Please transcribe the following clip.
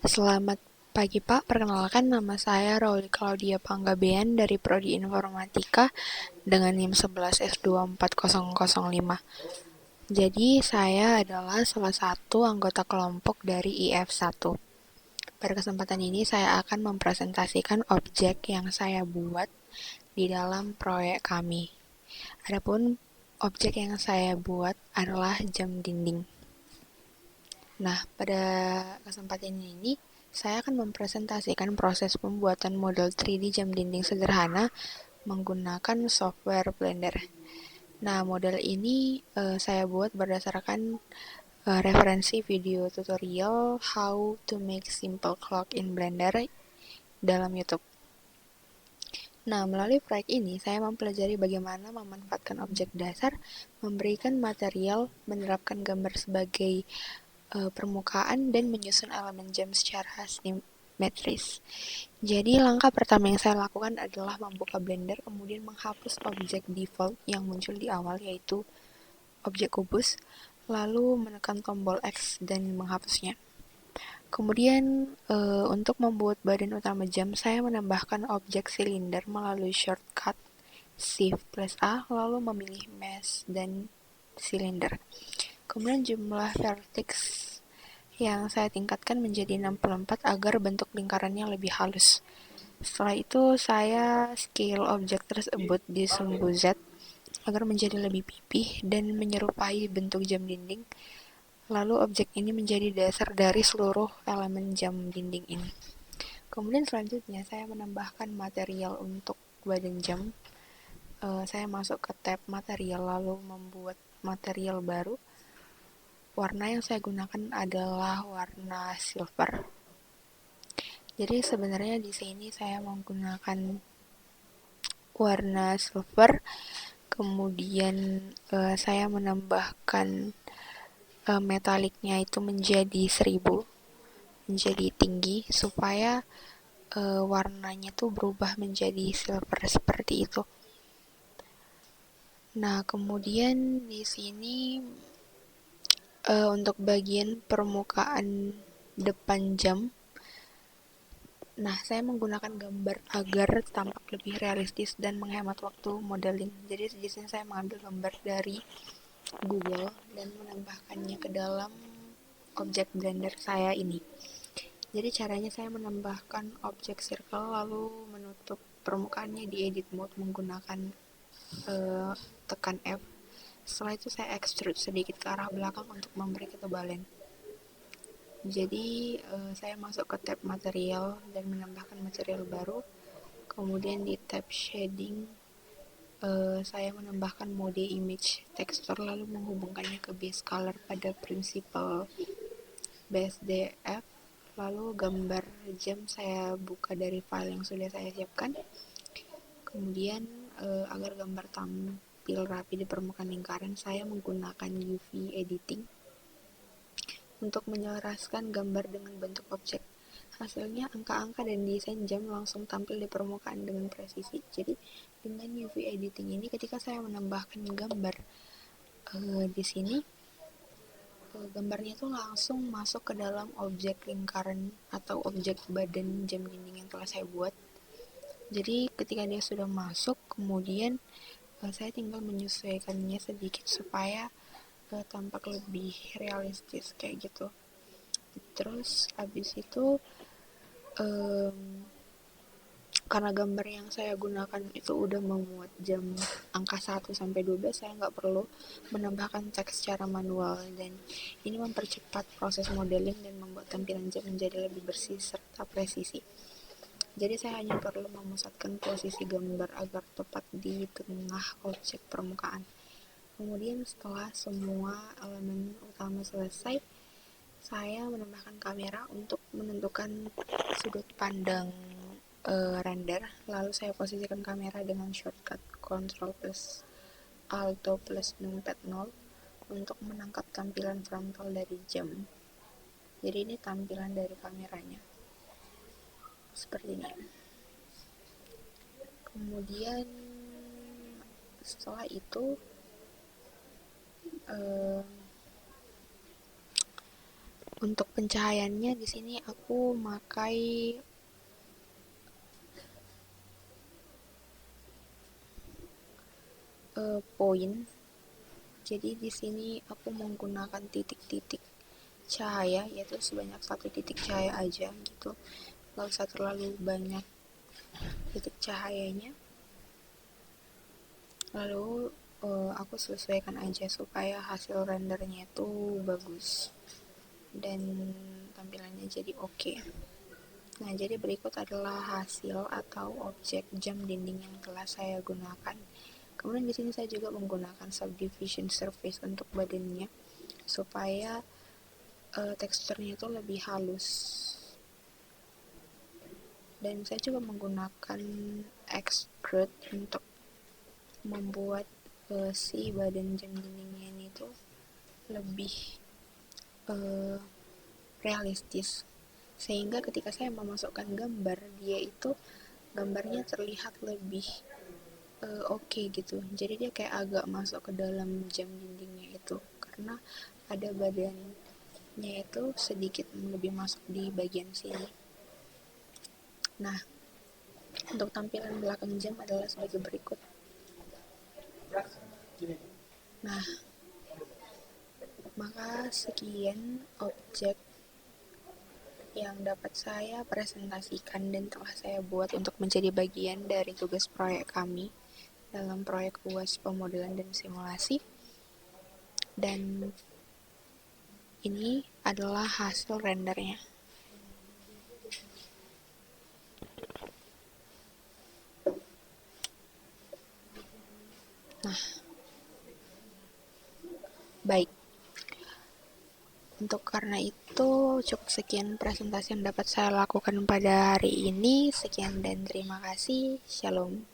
Selamat pagi Pak, perkenalkan nama saya Rauli Claudia Panggabean dari Prodi Informatika dengan NIM 11S24005. Jadi saya adalah salah satu anggota kelompok dari IF1. Pada kesempatan ini saya akan mempresentasikan objek yang saya buat di dalam proyek kami. Adapun objek yang saya buat adalah jam dinding. Nah, pada kesempatan ini, saya akan mempresentasikan proses pembuatan model 3D jam dinding sederhana menggunakan software Blender. Nah, model ini saya buat berdasarkan referensi video tutorial How to Make Simple Clock in Blender dalam YouTube. Nah, melalui proyek ini, saya mempelajari bagaimana memanfaatkan objek dasar, memberikan material, menerapkan gambar sebagai permukaan, dan menyusun elemen jam secara simetris. Jadi langkah pertama yang saya lakukan adalah membuka Blender, kemudian menghapus objek default yang muncul di awal, yaitu objek kubus, lalu menekan tombol X dan menghapusnya. Kemudian untuk membuat badan utama jam, saya menambahkan objek silinder melalui shortcut Shift plus A, lalu memilih mesh dan silinder. Kemudian jumlah vertex yang saya tingkatkan menjadi 64 agar bentuk lingkarannya lebih halus. Setelah itu saya scale objek tersebut di sumbu Z agar menjadi lebih pipih dan menyerupai bentuk jam dinding. Lalu objek ini menjadi dasar dari seluruh elemen jam dinding ini. Kemudian selanjutnya saya menambahkan material untuk badan jam. Saya masuk ke tab material lalu membuat material baru. Warna yang saya gunakan adalah warna silver. Jadi sebenarnya di sini saya menggunakan warna silver, kemudian saya menambahkan metaliknya itu menjadi 1000, menjadi tinggi supaya warnanya tuh berubah menjadi silver seperti itu. Nah, kemudian di sini untuk bagian permukaan depan jam, nah, saya menggunakan gambar agar tampak lebih realistis dan menghemat waktu modeling. Jadi di sini saya mengambil gambar dari Google dan menambahkannya ke dalam objek Blender saya ini. Jadi caranya saya menambahkan objek circle lalu menutup permukaannya di edit mode menggunakan tekan F. Setelah itu saya extrude sedikit ke arah belakang untuk memberi ketebalan. Jadi saya masuk ke tab material dan menambahkan material baru. Kemudian di tab shading saya menambahkan mode image texture lalu menghubungkannya ke base color pada prinsipal BSDF. Lalu gambar jam saya buka dari file yang sudah saya siapkan. Kemudian agar gambar tampil rapi di permukaan lingkaran, saya menggunakan UV editing untuk menyelaraskan gambar dengan bentuk objek. Hasilnya angka-angka dan desain jam langsung tampil di permukaan dengan presisi. Jadi dengan UV editing ini ketika saya menambahkan gambar di sini gambarnya itu langsung masuk ke dalam objek lingkaran atau objek badan jam dinding yang telah saya buat. Jadi ketika dia sudah masuk, kemudian saya tinggal menyesuaikannya sedikit supaya tampak lebih realistis kayak gitu. Terus habis itu karena gambar yang saya gunakan itu udah memuat jam angka 1 sampai 12, saya nggak perlu menambahkan teks secara manual, dan ini mempercepat proses modeling dan membuat tampilan jam menjadi lebih bersih serta presisi. Jadi saya hanya perlu memusatkan posisi gambar agar tepat di tengah objek permukaan. Kemudian setelah semua elemen utama selesai, saya menambahkan kamera untuk menentukan sudut pandang render. Lalu saya posisikan kamera dengan shortcut Ctrl plus Alto plus Numpad 0 untuk menangkap tampilan frontal dari jam. Jadi ini tampilan dari kameranya seperti ini. Kemudian setelah itu Untuk pencahayaannya di sini aku pakai poin. Jadi di sini aku menggunakan titik-titik cahaya, yaitu sebanyak satu titik cahaya aja gitu. Gak usah terlalu banyak titik cahayanya. Lalu aku sesuaikan aja supaya hasil rendernya itu bagus dan tampilannya jadi oke. Nah, jadi berikut adalah hasil atau objek jam dinding yang telah saya gunakan. Kemudian di sini saya juga menggunakan subdivision surface untuk badannya supaya teksturnya itu lebih halus. Dan saya juga menggunakan extrude untuk membuat si badan jam dindingnya ini tuh lebih realistis, sehingga ketika saya memasukkan gambar, dia itu gambarnya terlihat lebih oke gitu. Jadi dia kayak agak masuk ke dalam jam dindingnya itu karena ada badannya itu sedikit lebih masuk di bagian sini. Nah, untuk tampilan belakang jam adalah sebagai berikut. Nah, maka sekian objek yang dapat saya presentasikan dan telah saya buat untuk menjadi bagian dari tugas proyek kami dalam proyek UAS pemodelan dan simulasi. Dan ini adalah hasil rendernya. Nah, baik. Untuk karena itu, cukup sekian presentasi yang dapat saya lakukan pada hari ini. Sekian dan terima kasih. Shalom.